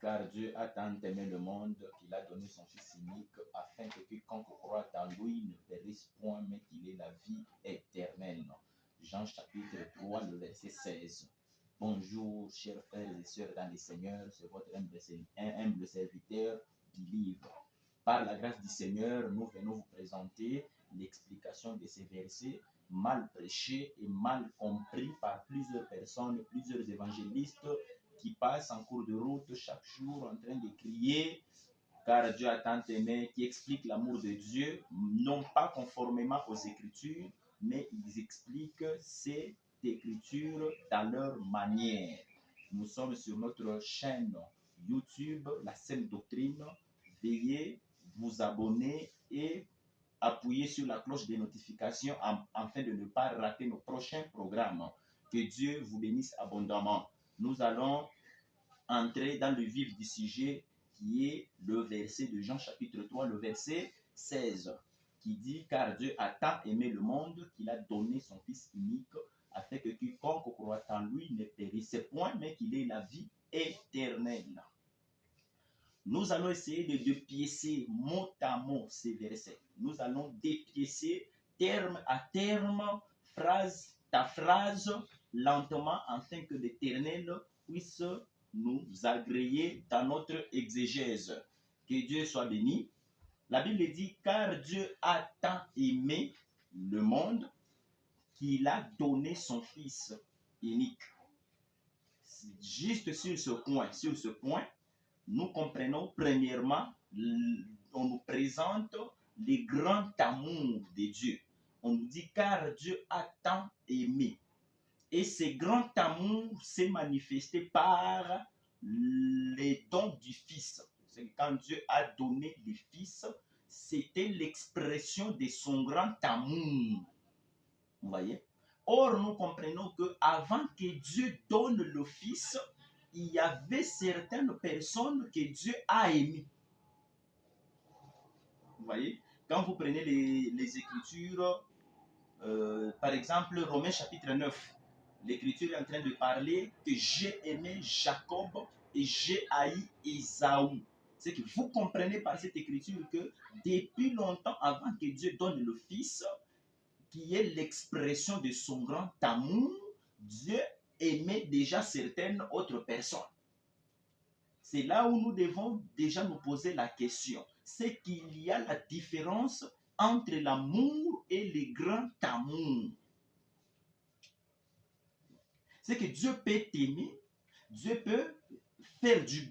Car Dieu a tant aimé le monde qu'il a donné son Fils unique, afin que quiconque croit en lui ne périsse point, mais qu'il ait la vie éternelle. Jean chapitre 3, le verset 16. Bonjour, chers frères et sœurs dans le Seigneur, c'est votre humble serviteur du livre. Par la grâce du Seigneur, nous venons vous présenter l'explication de ces versets mal prêchés et mal compris par plusieurs personnes, plusieurs évangélistes qui passent en cours de route chaque jour en train de crier car Dieu a tant aimé, qui expliquent l'amour de Dieu, non pas conformément aux Écritures, mais ils expliquent ces Écritures dans leur manière. Nous sommes sur notre chaîne YouTube, La Sainte Doctrine. Veuillez vous abonner et appuyer sur la cloche des notifications afin de ne pas rater nos prochains programmes. Que Dieu vous bénisse abondamment. Nous allons entrer dans le vif du sujet qui est le verset de Jean chapitre 3, le verset 16, qui dit « Car Dieu a tant aimé le monde qu'il a donné son Fils unique, afin que quiconque croit en lui ne périsse point, mais qu'il ait la vie éternelle. » Nous allons essayer de dépiécer mot à mot ces versets. Nous allons dépiécer terme à terme, phrase à phrase, lentement, afin que l'Éternel puisse nous agréer dans notre exégèse. Que Dieu soit béni. La Bible dit, car Dieu a tant aimé le monde qu'il a donné son Fils unique. Juste sur ce point, nous comprenons premièrement, on nous présente le grand amour de Dieu. On nous dit, car Dieu a tant aimé. Et ce grand amour s'est manifesté par les dons du Fils. C'est quand Dieu a donné le Fils, c'était l'expression de son grand amour. Vous voyez? Or, nous comprenons qu'avant que Dieu donne le Fils, il y avait certaines personnes que Dieu a aimées. Vous voyez? Quand vous prenez les Écritures, par exemple, Romains chapitre 9, l'Écriture est en train de parler que j'ai aimé Jacob et j'ai haï Ésaü. C'est que vous comprenez par cette Écriture que depuis longtemps avant que Dieu donne le Fils, qui est l'expression de son grand amour, Dieu aimait déjà certaines autres personnes. C'est là où nous devons déjà nous poser la question. C'est qu'il y a la différence entre l'amour et le grand amour. C'est que Dieu peut t'aimer, Dieu peut faire du